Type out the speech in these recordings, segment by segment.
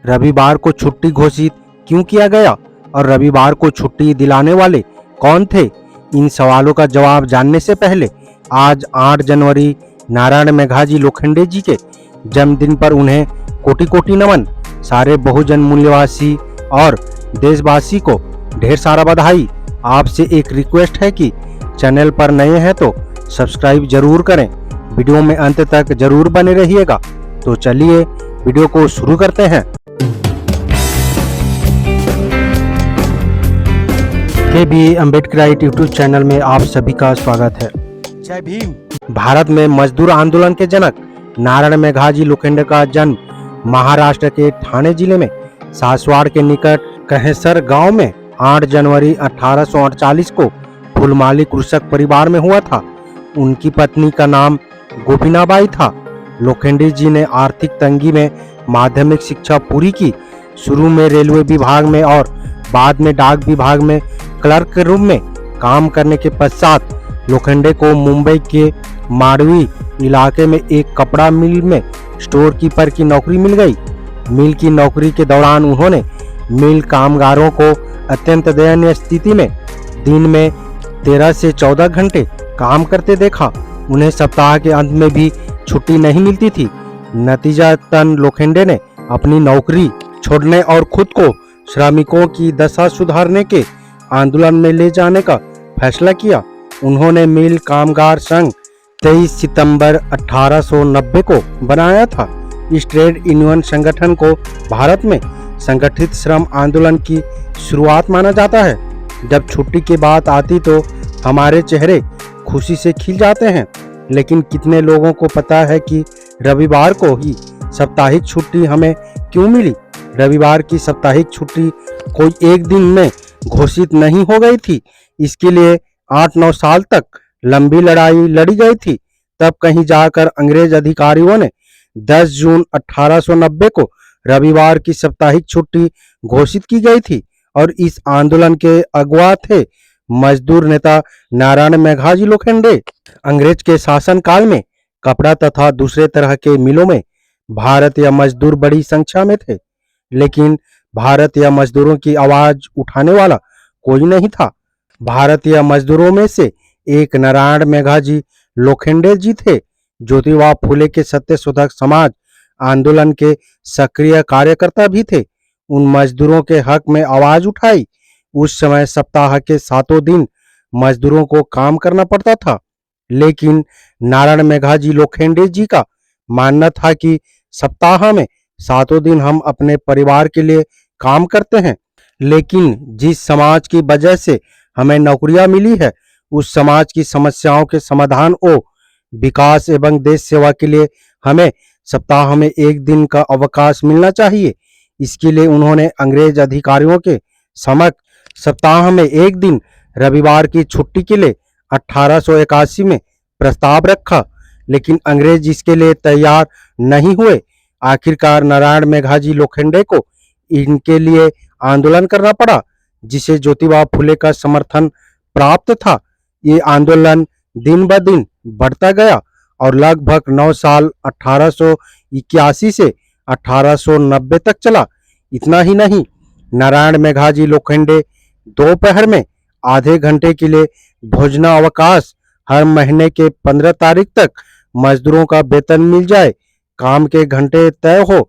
रविवार को छुट्टी घोषित क्यों किया गया और रविवार को छुट्टी दिलाने वाले कौन थे? इन सवालों का जवाब जानने से पहले आज 8 जनवरी नारायण मेघाजी लोखंडे जी के जन्मदिन पर उन्हें कोटि कोटि नमन। सारे बहुजन मूल्यवासी और देशवासी को ढेर सारा बधाई। आपसे एक रिक्वेस्ट है कि चैनल पर नए हैं तो सब्सक्राइब जरूर करें, वीडियो में अंत तक जरूर बने रहिएगा। तो चलिए वीडियो को शुरू करते हैं। के.बी. अम्बेडकराइट यूट्यूब चैनल में आप सभी का स्वागत है। जय भीम। भारत में मजदूर आंदोलन के जनक नारायण मेघाजी लोखंडे का जन्म महाराष्ट्र के ठाणे जिले में सासवाड़ के निकट कहेसर गांव में 8 जनवरी 1848 को फूलमाली कृषक परिवार में हुआ था। उनकी पत्नी का नाम गोपीनाबाई था। लोखंडे जी ने आर्थिक तंगी में माध्यमिक शिक्षा पूरी की। शुरू में रेलवे विभाग में और बाद में डाक विभाग में क्लर्क के रूप में काम करने के पश्चात लोखंडे को मुंबई के मांडवी इलाके में एक कपड़ा मिल में स्टोर कीपर की नौकरी मिल गई। मिल की नौकरी के दौरान उन्होंने मिल कामगारों को अत्यंत दयनीय स्थिति में दिन में 13 से 14 घंटे काम करते देखा। उन्हें सप्ताह के अंत में भी छुट्टी नहीं मिलती थी। नतीजतन लोखंडे ने अपनी नौकरी छोड़ने और खुद को श्रमिकों की दशा सुधारने के आंदोलन में ले जाने का फैसला किया। उन्होंने मिल कामगार संघ 23 सितंबर 1890 को बनाया था। इस ट्रेड यूनियन संगठन को भारत में संगठित श्रम आंदोलन की शुरुआत माना जाता है। जब छुट्टी की बात आती तो हमारे चेहरे खुशी से खिल जाते हैं, लेकिन कितने लोगों को पता है कि रविवार को ही साप्ताहिक छुट्टी हमें क्यों मिली? रविवार की साप्ताहिक छुट्टी कोई एक दिन में घोषित नहीं हो गई थी। इसके लिए 8-9 साल तक लंबी लड़ाई लड़ी गई थी। तब कहीं जाकर अंग्रेज अधिकारियों ने 10 जून 1890 को रविवार की साप्ताहिक छुट्टी घोषित की गई थी और इस आंदोलन के अगुवा थे मजदूर नेता नारायण मेघाजी लोखंडे। अंग्रेज के शासन काल में कपड़ा तथा दूसरे तरह के मिलों में भारतीय मजदूर बड़ी संख्या में थे, लेकिन भारतीय मजदूरों की आवाज उठाने वाला कोई नहीं था। भारतीय मजदूरों में से एक नारायण मेघाजी लोखंडे जी थे। ज्योतिबा फुले के सत्यशोधक समाज आंदोलन के सक्रिय कार्यकर्ता भी थे। उन मजदूरों के हक में आवाज उठाई। उस समय सप्ताह के 7 दिन मजदूरों को काम करना पड़ता था, लेकिन नारायण मेघाजी लोखंडे जी का मानना था कि सप्ताह में 7 दिन हम अपने परिवार के लिए काम करते हैं, लेकिन जिस समाज की वजह से हमें नौकरियां मिली है उस समाज की समस्याओं के समाधान और विकास एवं देश सेवा के लिए हमें सप्ताह में एक दिन का अवकाश मिलना चाहिए। इसके लिए उन्होंने अंग्रेज अधिकारियों के समक्ष सप्ताह में एक दिन रविवार की छुट्टी के लिए 1881 में प्रस्ताव रखा, लेकिन अंग्रेज इसके लिए तैयार नहीं हुए। आखिरकार नारायण मेघाजी लोखंडे को इनके लिए आंदोलन करना पड़ा, जिसे ज्योतिबा फुले का समर्थन प्राप्त था। ये आंदोलन दिन ब दिन बढ़ता गया और लगभग 9 साल 1881 से 1890 तक चला। इतना ही नहीं, नारायण मेघाजी लोखंडे दोपहर में आधे घंटे के लिए भोजनावकाश, हर महीने के 15 तारीख तक मजदूरों का वेतन मिल जाए, काम के घंटे तय हो,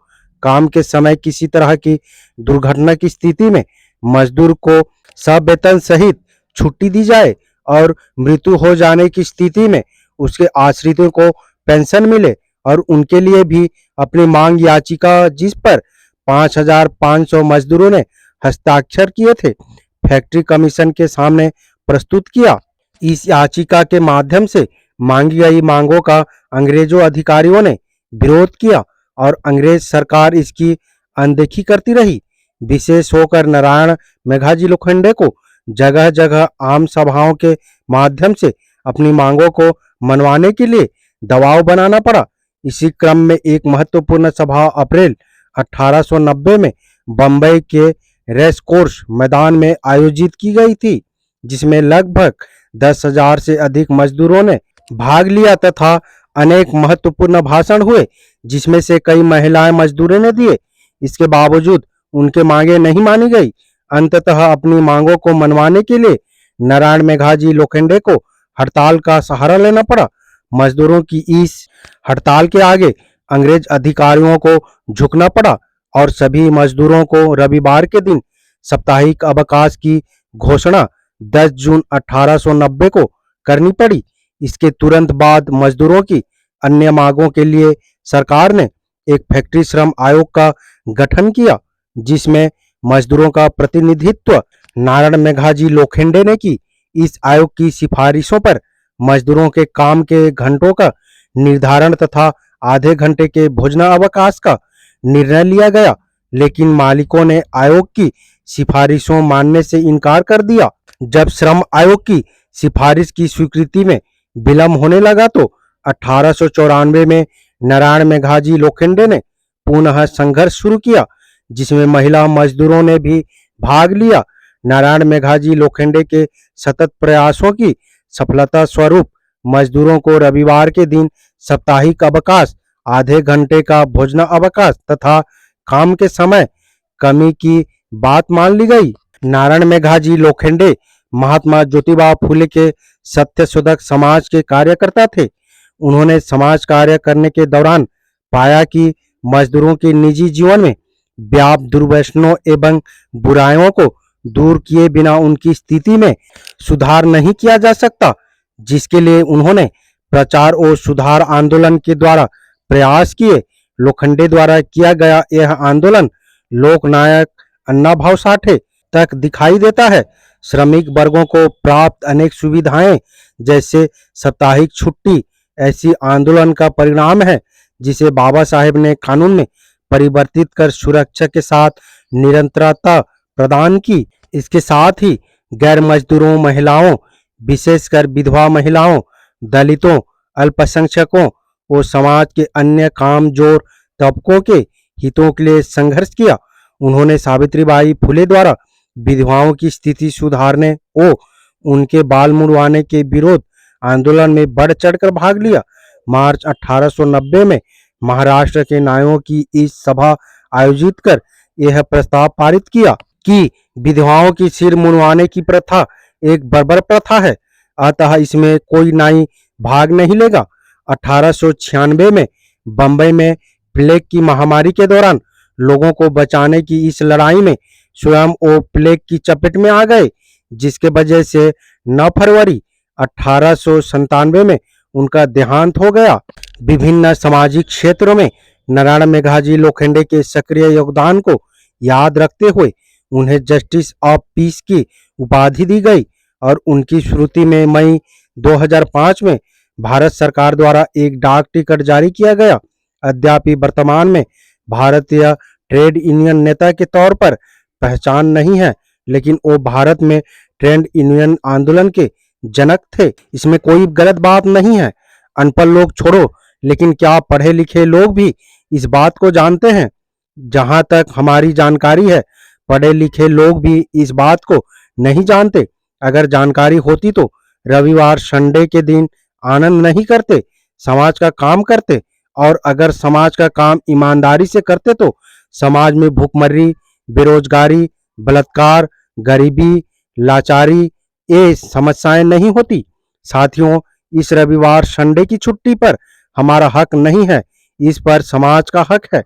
काम के समय किसी तरह की दुर्घटना की स्थिति में मजदूर को सब वेतन सहित छुट्टी दी जाए और मृत्यु हो जाने की स्थिति में उसके आश्रितों को पेंशन मिले और उनके लिए भी अपनी मांग याचिका, जिस पर 5500 मजदूरों ने हस्ताक्षर किए थे, फैक्ट्री कमीशन के सामने प्रस्तुत किया। इस याचिका के माध्यम से मांगी गई मांगों का अंग्रेजों अधिकारियों ने विरोध किया और अंग्रेज सरकार इसकी अनदेखी करती रही। विशेष होकर नारायण मेघाजी लोखंडे को जगह जगह आम सभाओं के माध्यम से अपनी मांगों को मनवाने के लिए दबाव बनाना पड़ा। इसी क्रम में एक महत्वपूर्ण सभा अप्रैल 1890 में बंबई के रेस कोर्स मैदान में आयोजित की गई थी, जिसमें लगभग 10,000 से अधिक मजदूरों ने भाग लिया तथा अनेक महत्वपूर्ण भाषण हुए, जिसमें से कई महिलाएं मजदूरों ने दिए। इसके बावजूद उनके मांगे नहीं मानी गई। अंततः अपनी मांगों को मनवाने के लिए नारायण मेघाजी लोखंडे को हड़ताल का सहारा लेना पड़ा। मजदूरों की इस हड़ताल के आगे अंग्रेज अधिकारियों को झुकना पड़ा और सभी मजदूरों को रविवार के दिन साप्ताहिक अवकाश की घोषणा 10 जून 1890 को करनी पड़ी। इसके तुरंत बाद मजदूरों की अन्य मांगों के लिए सरकार ने एक फैक्ट्री श्रम आयोग का गठन किया, जिसमें मजदूरों का प्रतिनिधित्व नारायण मेघाजी लोखंडे ने की। इस आयोग की सिफारिशों पर मजदूरों के काम के घंटों का निर्धारण तथा आधे घंटे के भोजनावकाश का निर्णय लिया गया, लेकिन मालिकों ने आयोग की सिफारिशों मानने से इनकार कर दिया। जब श्रम आयोग की सिफारिश की स्वीकृति में विलंब होने लगा तो 1894 में नारायण मेघाजी लोखंडे ने पुनः संघर्ष शुरू किया, जिसमें महिला मजदूरों ने भी भाग लिया। नारायण मेघाजी लोखंडे के सतत प्रयासों की सफलता स्वरूप मजदूरों को रविवार के दिन साप्ताहिक अवकाश, आधे घंटे का भोजनावकाश तथा काम के समय कमी की बात मान ली गई। नारायण मेघाजी लोखंडे महात्मा ज्योतिबा फुले के सत्यशोधक समाज के कार्यकर्ता थे। उन्होंने समाज कार्य करने के दौरान पाया कि मजदूरों के निजी जीवन में व्याप्त दुर्व्यसनों एवं बुराइयों को दूर किए बिना उनकी स्थिति में सुधार नहीं किया जा सकता, जिसके लिए उन्होंने प्रचार और सुधार आंदोलन के द्वारा प्रयास किए। लोखंडे द्वारा किया गया यह आंदोलन लोकनायक अन्ना भाऊ साठे तक दिखाई देता है। श्रमिक वर्गों को प्राप्त अनेक सुविधाएं जैसे साप्ताहिक छुट्टी ऐसी आंदोलन का परिणाम है, जिसे बाबा साहेब ने कानून में परिवर्तित कर सुरक्षा के साथ निरंतरता प्रदान की। इसके साथ ही गैर मजदूरों, महिलाओं, विशेषकर विधवा महिलाओं, दलितों, अल्पसंख्यकों और समाज के अन्य कामजोर तबकों के हितों के लिए संघर्ष किया। उन्होंने सावित्रीबाई फुले द्वारा विधवाओं की स्थिति सुधारने और उनके बाल मुड़वाने के विरोध आंदोलन में बढ़ चढ़कर भाग लिया। मार्च 1890 में महाराष्ट्र के नायों की इस सभा आयोजित कर यह प्रस्ताव पारित किया कि विधवाओं की सिर मुड़वाने की प्रथा एक बर्बर प्रथा है, अतः इसमें कोई नाई भाग नहीं लेगा। 1896 में बंबई में प्लेग की महामारी के दौरान लोगों को बचाने की इस लड़ाई में स्वयं वो प्लेग की चपेट में आ गए, जिसके वजह से 9 फरवरी 1897 में उनका देहांत हो गया। विभिन्न सामाजिक क्षेत्रों में नारायण मेघाजी लोखंडे के सक्रिय योगदान को याद रखते हुए उन्हें जस्टिस ऑफ पीस की उपाधि दी गई और उनकी स्मृति में मई 2005 में भारत सरकार द्वारा एक डाक टिकट जारी किया गया। अद्यापि वर्तमान में भारतीय ट्रेड यूनियन नेता के तौर पर पहचान नहीं है, लेकिन वो भारत में ट्रेड यूनियन आंदोलन के जनक थे। इसमें कोई गलत बात नहीं है। अनपढ़ लोग छोड़ो, लेकिन क्या पढ़े लिखे लोग भी इस बात को जानते हैं? जहां तक हमारी जानकारी है, पढ़े लिखे लोग भी इस बात को नहीं जानते। अगर जानकारी होती तो रविवार संडे के दिन आनंद नहीं करते, समाज का काम करते, और अगर समाज का काम ईमानदारी से करते तो समाज में भूखमरी, बेरोजगारी, बलात्कार, गरीबी, लाचारी ये समस्याएं नहीं होती। साथियों, इस रविवार संडे की छुट्टी पर हमारा हक नहीं है, इस पर समाज का हक है।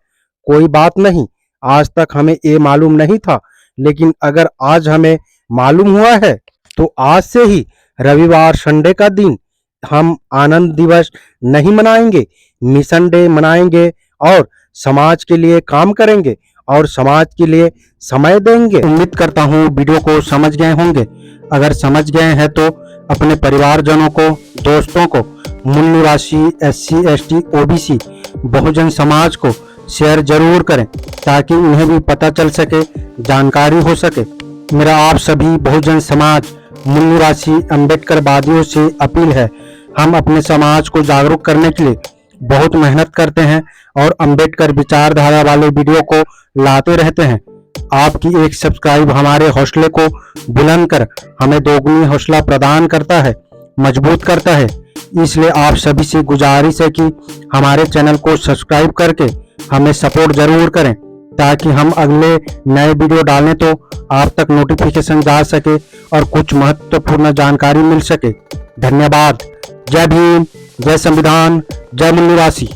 कोई बात नहीं, आज तक हमें ये मालूम नहीं था, लेकिन अगर आज हमें मालूम हुआ है तो आज से ही रविवार संडे का दिन हम आनंद दिवस नहीं मनाएंगे, मिशन डे मनाएंगे और समाज के लिए काम करेंगे और समाज के लिए समय देंगे। उम्मीद करता हूँ वीडियो को समझ गए होंगे। अगर समझ गए हैं तो अपने परिवारजनों को, दोस्तों को, मूल निवासी, SC, ST, OBC, Bahujan Samaj को शेयर जरूर करें ताकि उन्हें भी पता चल सके, जानकारी हो सके। मेरा आप सभी बहुजन समाज, मूल निवासी अम्बेडकरवादियों से अपील है, हम अपने समाज को जागरूक करने के लिए बहुत मेहनत करते हैं और अम्बेडकर विचारधारा वाले वीडियो को लाते रहते हैं। आपकी एक सब्सक्राइब हमारे हौसले को बुलंद कर हमें दोगुनी हौसला प्रदान करता है, मजबूत करता है। इसलिए आप सभी से गुजारिश है कि हमारे चैनल को सब्सक्राइब करके हमें सपोर्ट जरूर करें। ताकि हम अगले नए वीडियो डालें तो आप तक नोटिफिकेशन जा सके और कुछ महत्वपूर्ण जानकारी मिल सके। धन्यवाद। जय भीम, जय संविधान, जय मूल निवासी।